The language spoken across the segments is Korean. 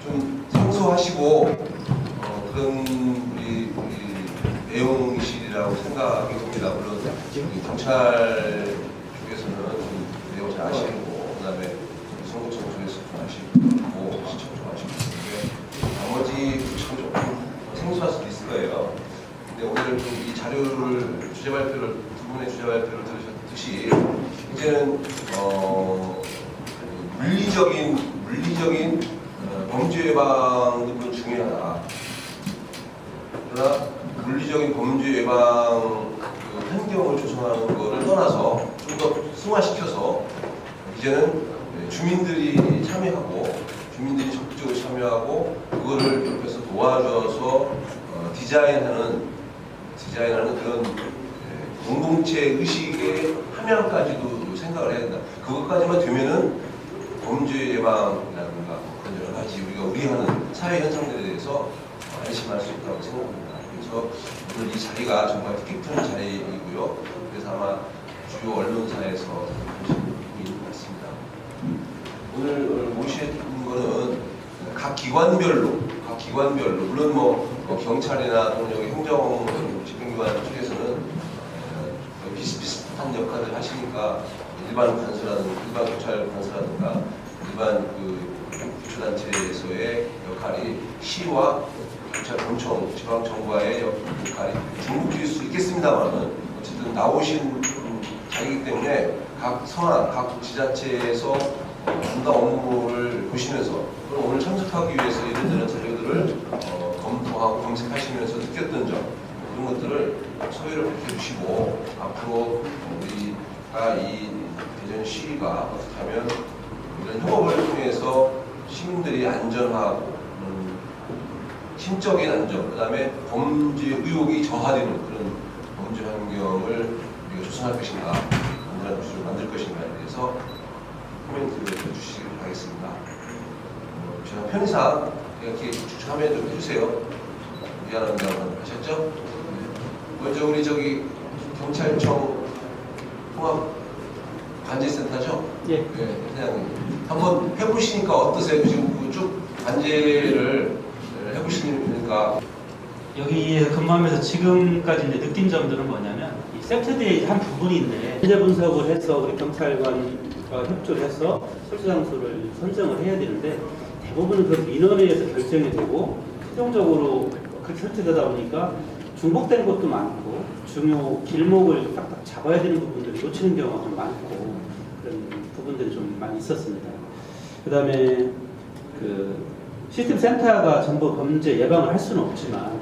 좀 생소하시고 그런 우리 내용이시라고 생각이 듭니다. 물론 경찰 쪽에서는 좀 내용 잘 아시고, 그다음에 선거청 쪽에서 좀 아시고, 시청 쪽 아시고, 나머지 참 조금 생소할 수도 있을 거예요. 근데 오늘 좀 이 자료를 주제 발표를 두 분의 주제 발표를 들으셨듯이 이제는 물리적인 범죄 예방도 물론 중요하다. 그러나 물리적인 범죄 예방 환경을 조성하는 것을 떠나서 좀 더 승화시켜서 이제는 주민들이 참여하고 주민들이 적극적으로 참여하고 그거를 옆에서 도와줘서 디자인하는 그런 공동체 의식의 함양까지도 생각을 해야 된다. 그것까지만 되면은 범죄 예방이라든가 그런 여러 가지 우리가 우려하는 사회 현상들에 대해서 안심할 수 있다고 생각합니다. 그래서 오늘 이 자리가 정말 뜻깊은 자리이고요. 그래서 아마 주요 언론사에서 보시는 분이 있는 것 같습니다. 오늘 모신 거는 각 기관별로 물론 경찰이나 또는 여기 행정 집행기관 쪽에서는 비슷비슷한 역할을 하시니까 일반 경찰 관서라든가 일반 부처단체에서의 역할이 시와 경찰본청, 지방청과의 역할이 중복될 수 있겠습니다만은 어쨌든 나오신 자리이기 때문에 각 성안, 각 지자체에서 담당 업무를 보시면서 오늘 참석하기 위해서 이런저런 자료들을 검토하고 검색하시면서 느꼈던 점 그런 것들을 소회를 밝혀주시고 앞으로 우리가 이 대전 시위가 어떻게 하면 이런 협업을 통해서 시민들이 안전하고 심적인 안전, 그 다음에 범죄 의혹이 저하되는 그런 범죄 환경을 우리가 조성할 것인가, 안전한 구조를 만들 것인가에 대해서 코멘트를 해주시기 바라겠습니다. 제가 편의상 이렇게 추천하면 좀 해주세요. 미안합니다만 하셨죠? 먼저 우리 경찰청 통합관제센터죠? 예. 네, 사장님. 한번 해보시니까 어떠세요? 지금 쭉 관제를 해보시니까. 여기에 근무하면서 지금까지 이제 느낀 점들은 뭐냐면 이 세트데이 한 부분인데 현재 분석을 해서 우리 경찰관과 협조를 해서 설치 장소를 선정을 해야 되는데 대부분은 그 민원회에서 결정이 되고 최종적으로 그렇게 설치되다 보니까 중복되는 것도 많고 중요 길목을 딱딱 잡아야 되는 부분들이 놓치는 경우가 좀 많고 그런 부분들이 좀 많이 있었습니다. 그 다음에 시스템 센터가 전부 범죄 예방을 할 수는 없지만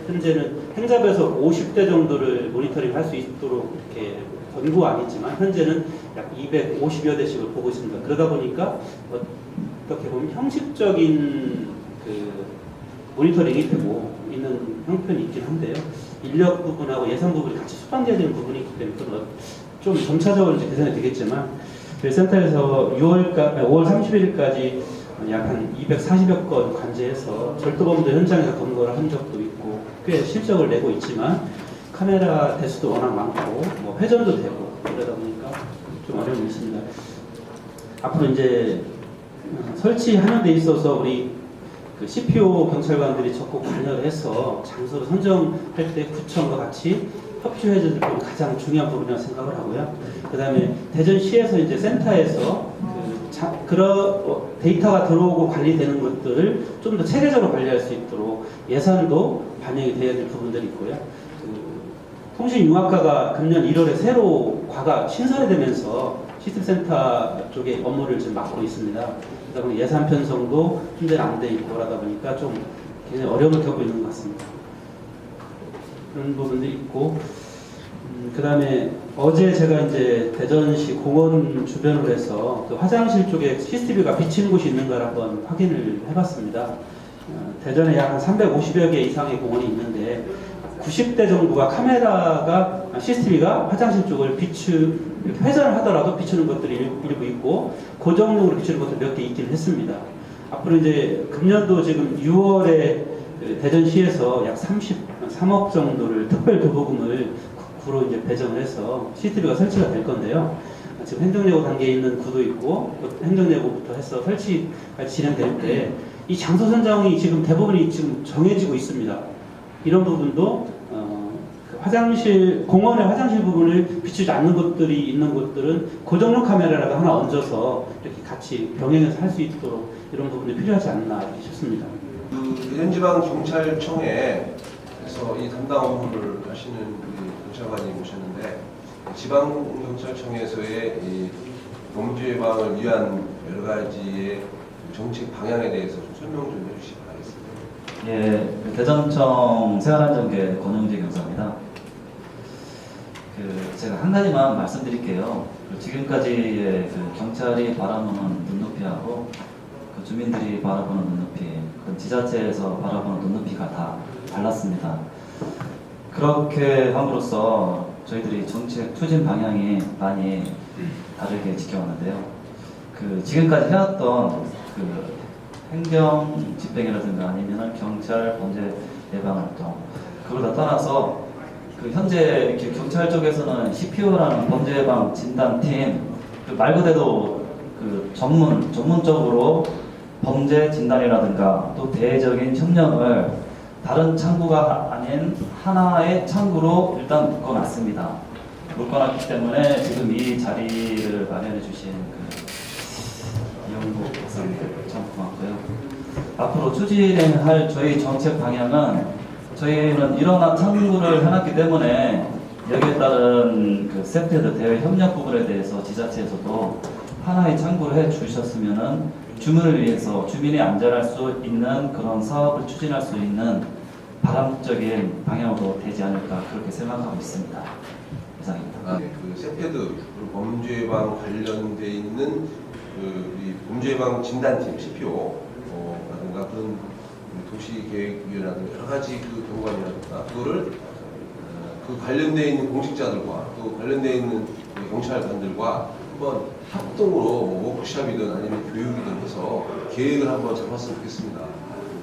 현재는 행잡에서 50대 정도를 모니터링 할 수 있도록 이렇게 권고가 아니지만 현재는 약 250여 대씩을 보고 있습니다. 그러다 보니까 어떻게 보면 형식적인 모니터링이 되고 있는 형편이 있긴 한데요. 인력 부분하고 예산 부분이 같이 수반되어야 되는 부분이 있기 때문에 좀 점차적으로 이제 개선이 되겠지만 저희 센터에서 5월 30일까지 약 한 240여 건 관제해서 절도범죄 현장에서 검거를 한 적도 있고 꽤 실적을 내고 있지만 카메라 대수도 워낙 많고 회전도 되고 그러다 보니까 좀 어려움이 있습니다. 앞으로 이제 설치하는 데 있어서 우리 CPO 경찰관들이 적극 관여를 해서 장소를 선정할 때 구청과 같이 협조해 줄 건 가장 중요한 부분이라고 생각을 하고요. 그 다음에 대전시에서 이제 센터에서 그런 데이터가 들어오고 관리되는 것들을 좀 더 체계적으로 관리할 수 있도록 예산도 반영이 되어야 될 부분들이 있고요. 통신융합과가 금년 1월에 새로 과가 신설이 되면서 시스템센터 쪽에 업무를 지금 맡고 있습니다. 그러다 보니 예산 편성도 현재는 안 돼 있고 그러다 보니까 좀 굉장히 어려움을 겪고 있는 것 같습니다. 그런 부분들이 있고 그 다음에 어제 제가 이제 대전시 공원 주변으로 해서 그 화장실 쪽에 CCTV가 비치는 곳이 있는가를 한번 확인을 해봤습니다. 대전에 약 한 350여 개 이상의 공원이 있는데 90대 정도가 카메라가 CCTV가 화장실 쪽을 이렇게 회전을 하더라도 비추는 것들이 일부 있고 고정용으로 비추는 것도 몇 개 있긴 했습니다. 앞으로 이제 금년도 지금 6월에 대전시에서 약 33억 정도를 특별 교부금을 구로 이제 배정을 해서 CCTV가 설치가 될 건데요. 지금 행정예고 단계에 있는 구도 있고 행정예고부터 해서 설치가 진행될 때 이 장소 선정이 지금 대부분이 지금 정해지고 있습니다. 이런 부분도 그 화장실, 공원의 화장실 부분을 비추지 않는 곳들이 있는 곳들은 고정록 카메라라도 하나 얹어서 이렇게 같이 병행해서 할 수 있도록 이런 부분이 필요하지 않나 이렇게 싶습니다. 그 대전지방경찰청에서 이 담당 업무를 하시는 우리 경찰관이 오셨는데 지방경찰청에서의 이 범죄 예방을 위한 여러 가지의 정책 방향에 대해서 좀 설명 좀 해주시기 바라겠습니다. 예, 대전청 생활안전계 권영재 경사입니다. 제가 한 가지만 말씀드릴게요. 지금까지의 경찰이 바라보는 눈높이하고 주민들이 바라보는 눈높이, 지자체에서 바라보는 눈높이가 다 달랐습니다. 그렇게 함으로써 저희들이 정책 추진 방향이 많이 다르게 지켜왔는데요. 지금까지 해왔던 행정 집행이라든가 아니면 경찰 범죄 예방 활동, 그걸 다 떠나서 현재 경찰 쪽에서는 CPO라는 범죄 예방 진단팀, 말 그대로 전문적으로 범죄 진단이라든가 또 대외적인 협력을 다른 창구가 아닌 하나의 창구로 일단 묶어놨습니다. 묶어놨기 때문에 지금 이 자리를 마련해 주신 이영국 박사님 참 고맙고요. 앞으로 추진할 저희 정책 방향은 저희는 이러한 창구를 해놨기 때문에 여기에 따른 세트드 대외 협력 부분에 대해서 지자체에서도 하나의 창구를 해 주셨으면은 주민을 위해서 주민이 안전할 수 있는 그런 사업을 추진할 수 있는 바람직인 방향으로 되지 않을까 그렇게 생각하고 있습니다. 이상입니다. 세페드 범죄 예방 관련돼 있는 이 범죄 예방 진단팀 CPO 라든가 그런 도시계획위라든가 여러 가지 경관이라든가 그거를 관련돼 있는 공직자들과 또 관련돼 있는 경찰관들과 한번 합동으로 워크숍이든 아니면 교육이든 해서 계획을 한번 잡았으면 좋겠습니다.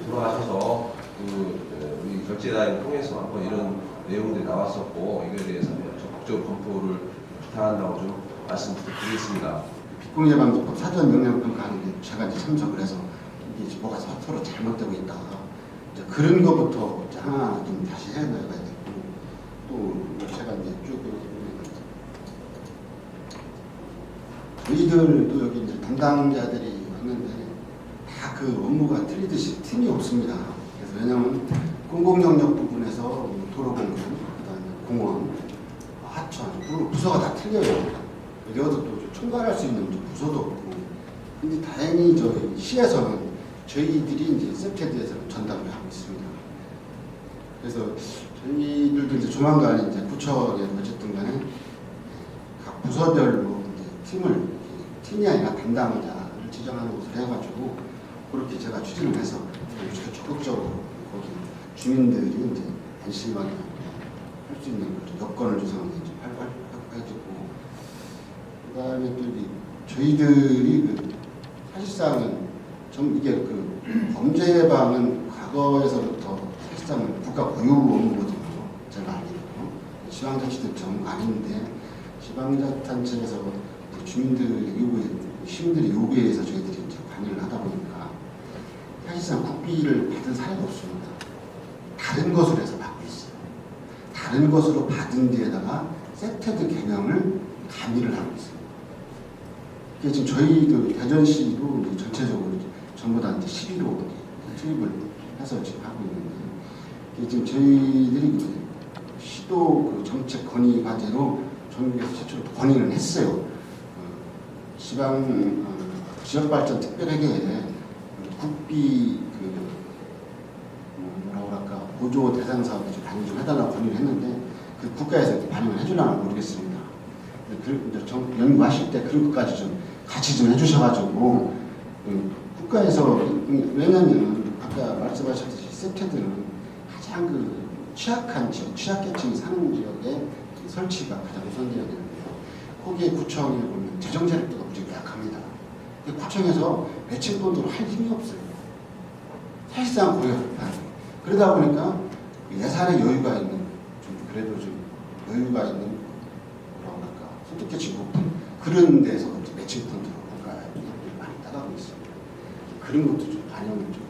돌아가셔서 우리 결재단을 통해서 한번 이런 내용들이 나왔었고 이거에 대해서 적극적으로 검토를 부탁한다고 좀 말씀 부탁드리겠습니다. 비공예방법 사전 영향평가하는 게 제가 이제 참석을 해서 이게 뭐가 서로 잘못되고 있다. 이제 그런 것부터 이제 하나 좀 다시 해놔야 되고 또 제가 이제 쭉 저희들도 여기 이제 담당자들이 왔는데 다 업무가 틀리듯이 팀이 없습니다. 그래서 왜냐하면 공공영역 부분에서 도로공원, 그다음에 공원, 하천, 부서가 다 틀려요. 여기도 또 총괄할 수 있는 부서도 없고. 근데 다행히 저희 시에서는 저희들이 이제 세트에서 전담을 하고 있습니다. 그래서 저희들도 이제 조만간 이제 구청에 어쨌든 간에 각 부서별로 이제 팀이 아니라 담당자를 지정하는 것을 해가지고 그렇게 제가 추진을 해서 적극적으로 거기 주민들이 이제 안심하게 할 수 있는 여건을 조성하는 게 해주고 그다음에 또 저희들이 사실상은 좀 이게 범죄 예방은 과거에서부터 사실상 국가 고유 업무거든요. 제가 알기로 지방자치도 좀 아닌데 지방자치단체에서 주민들의 요구에 시민들의 요구에 의해서 저희들이 이제 관여를 하다 보니까 사실상 국비를 받은 사례가 없습니다. 다른 것으로 해서 받고 있어요. 다른 것으로 받은 뒤에다가 세트드 경영을 가미를 하고 있습니다. 이게 지금 저희도 대전시도 이제 전체적으로 전부 다 이제 12로 투입을 해서 지금 하고 있는데 이게 지금 저희들이 이제 시도 정책 건의 과제로 전국에서 최초로 건의를 했어요. 지역발전 특별회계에 국비 뭐라고 할까 보조 대상 사업에 좀 반영 좀 해달라고 건의를 했는데 국가에서 반영을 해주려나 모르겠습니다. 연구하실 때 그런 것까지 좀 같이 좀 해주셔가지고 국가에서 왜냐면 아까 말씀하셨듯이 세트들은 가장 취약한 지역, 취약계층이 사는 지역에 설치가 가장 우선되어야 되는데요. 거기에 구청에 보면 재정 세력도가 무지 약합니다. 구청에서 매칭 돈으로 할 힘이 없어요. 사실상 고려합니다. 그러다 보니까 예산에 여유가 있는 좀 그래도 좀 여유가 있는 뭐라고 할까 소득계층 높은 그런 데서 매칭 돈으로 국가에 많이 따가고 있습니다. 그런 것도 좀 반영을 좀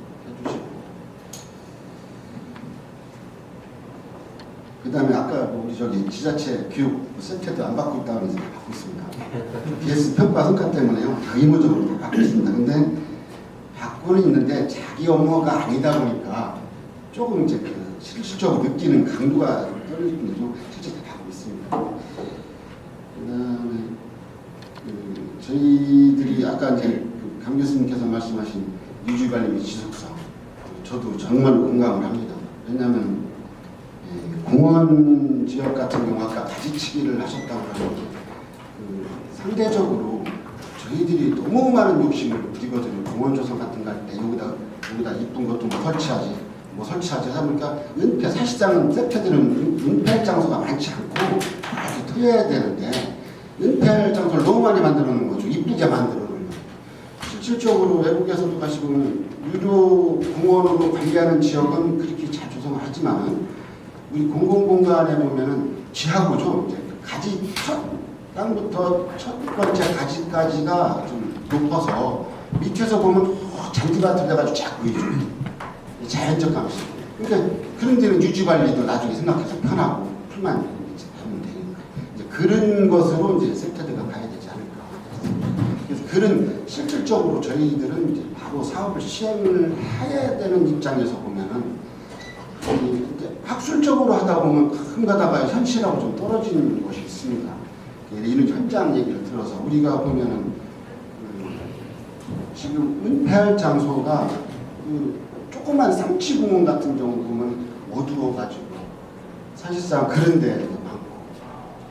그다음에 아까 우리 저기 지자체 교육 세트도 안 받고 있다고 해서 받고 있습니다. BS 평가 성과 때문에요. 다 의무적으로 받고 있습니다. 근데 받고는 있는데 자기 업무가 아니다 보니까 조금 이제 그 실질적으로 느끼는 강도가 떨어지는 좀 실제 다 받고 있습니다. 그다음에 저희들이 아까 이제 강 교수님께서 말씀하신 유지관리 및 지속성, 저도 정말 공감을 합니다. 왜냐하면 공원 지역 같은 경우 아까 가지치기를 하셨다고 하면 상대적으로 저희들이 너무 많은 욕심을 부리거든요. 공원 조성 같은 거 할 때 여기다 이쁜 것도 뭐 설치하지 하니까 은폐, 사실상은 세트들은 은폐 장소가 많지 않고 아주 트여야 되는데 은폐 장소를 너무 많이 만들어 놓은 거죠. 이쁘게 만들어 놓은 거. 실질적으로 외국에서도 가시면 유료 공원으로 관리하는 지역은 그렇게 잘 조성을 하지만 우리 공공공간에 보면은 지하구죠. 이제 가지 땅부터 첫 번째 가지까지가 좀 높아서 밑에서 보면 잔디밭을 해가지고 쫙 보이죠. 자연적 감시. 그러니까 그런 데는 유지 관리도 나중에 생각해서 편하고 풀만 하면 되니까 이제 그런 것으로 이제 섹터드가 가야 되지 않을까. 그래서 그런 실질적으로 저희들은 이제 바로 사업을 시행을 해야 되는 입장에서 보면은 이제 학술적으로 하다 보면 가끔 가다가 현실하고 좀 떨어지는 것이 있습니다. 이런 현장 얘기를 들어서 우리가 보면은 지금 은폐할 장소가 조그만 상치공원 같은 경우 보면 어두워가지고 사실상 그런 데도 많고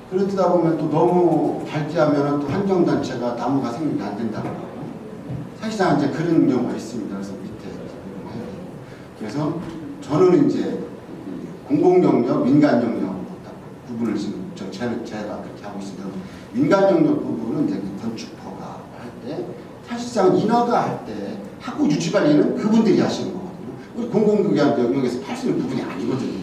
그러다 보면 또 너무 밝게 하면 또 환경단체가 나무가 생육이 안 된다고 하고 사실상 이제 그런 경우가 있습니다. 그래서 밑에 해야 되고 그래서 저는 이제 공공영역, 민간영역 딱 구분을 지금 제가 그렇게 하고 있습니다. 민간영역 부분은 이제 건축허가 할 때 사실상 인허가 할 때 하고 유지관리는 그분들이 하시는 거거든요. 우리 공공기관 영역에서 할 수 있는 부분이 아니거든요.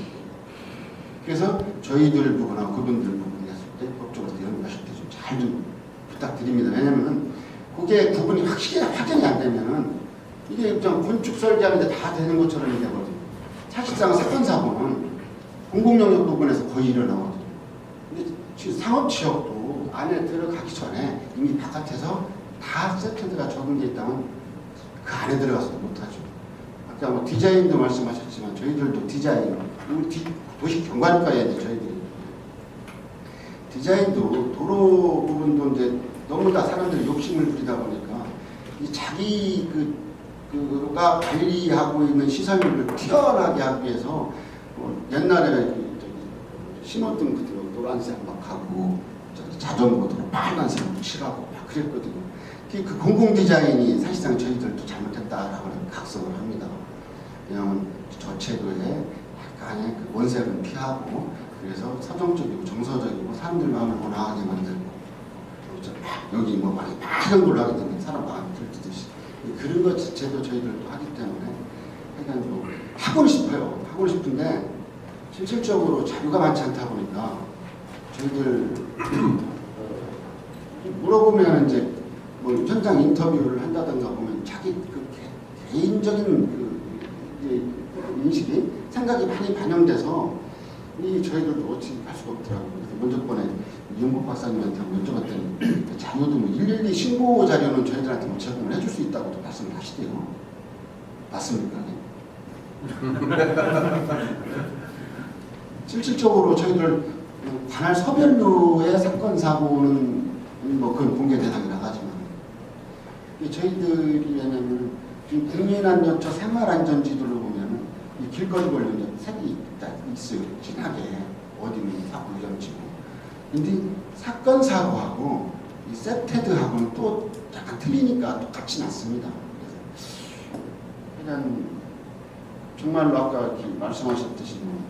그래서 저희들 부분하고 그분들 부분이 했을 때 법적으로 연구하실 때 좀 잘 좀 부탁드립니다. 왜냐면 그게 구분이 확연히 안 되면은 이게 좀 건축 설계하는데 다 되는 것처럼 되거든요. 사실상 사건 사고는 공공영역 부분에서 거의 일어나거든요. 근데 지금 상업지역도 안에 들어가기 전에 이미 바깥에서 다 세트가 적용되어 있다면 그 안에 들어가서도 못하죠. 아까 뭐 디자인도 말씀하셨지만 저희들도 디자인, 우리 도시 경관과에 이제 저희들이 디자인도 도로 부분도 이제 너무 다 사람들이 욕심을 부리다 보니까 이 자기 그가 관리하고 있는 시설물을 뛰어나게 하기 위해서 옛날에 신호등 그대로 노란색 막 하고 자전거 도로 빨간색 칠하고 막 그랬거든요. 그 공공 디자인이 사실상 저희들도 잘못했다라고 각성을 합니다. 왜냐하면 저체도에 약간의 그 원색은 피하고 그래서 서정적이고 정서적이고 사람들 마음을 원하게 만들고 여기 뭐 많이 파란 걸로 하게 되면 사람 마음이 들뜨듯이 그런 것 자체도 저희들도 하기 때문에 약간 뭐 하고는 싶어요. 하고는 싶은데 실질적으로 자료가 많지 않다 보니까 저희들 물어보면 이제 뭐 현장 인터뷰를 한다든가 보면 자기 그 개인적인 그 인식이 생각이 많이 반영돼서 이 저희들도 어찌 할 수가 없더라고요. 그래서 먼저 번에 이용복 박사님한테 여쭤봤더니 자료도 뭐 112 신고 자료는 저희들한테 뭐 제공을 해줄 수 있다고도 말씀을 하시대요. 맞습니까? 실질적으로 저희들 관할 서별로의 사건 사고는 뭐 그건 공개 대상이라 하지만 저희들이 왜냐면 지금 국민안전처 생활안전지도로 보면은 이 길거리 관련 색이 있어요. 진하게 어디는 사고 위험지고. 근데 사건 사고하고 이 세테드하고는 또 약간 틀리니까 똑같진 않습니다. 그래서 그냥 정말로 아까 이렇게 말씀하셨듯이 뭐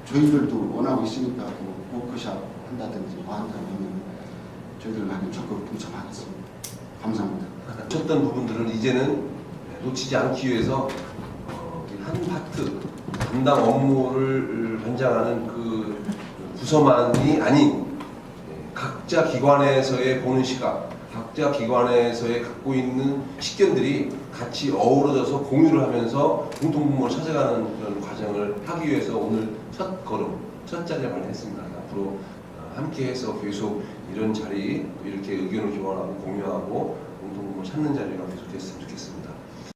저희들도 원하고 있으니까 뭐 워크샵 한다든지 뭐 한다고 하면 저희들 많이 적극 동참하겠습니다. 감사합니다. 놓쳤던 부분들을 이제는 놓치지 않기 위해서 한 파트 담당 업무를 관장하는 그 부서만이 아닌 각자 기관에서의 보는 시각 각자 기관에서의 갖고 있는 식견들이 같이 어우러져서 공유를 하면서 공통분모를 찾아가는 그런 과정을 하기 위해서 오늘 첫 걸음, 첫 자리를 마련했습니다. 앞으로 함께해서 계속 이런 자리, 이렇게 의견을 교환하고 공유하고 공통분모를 찾는 자리가 계속 됐으면 좋겠습니다.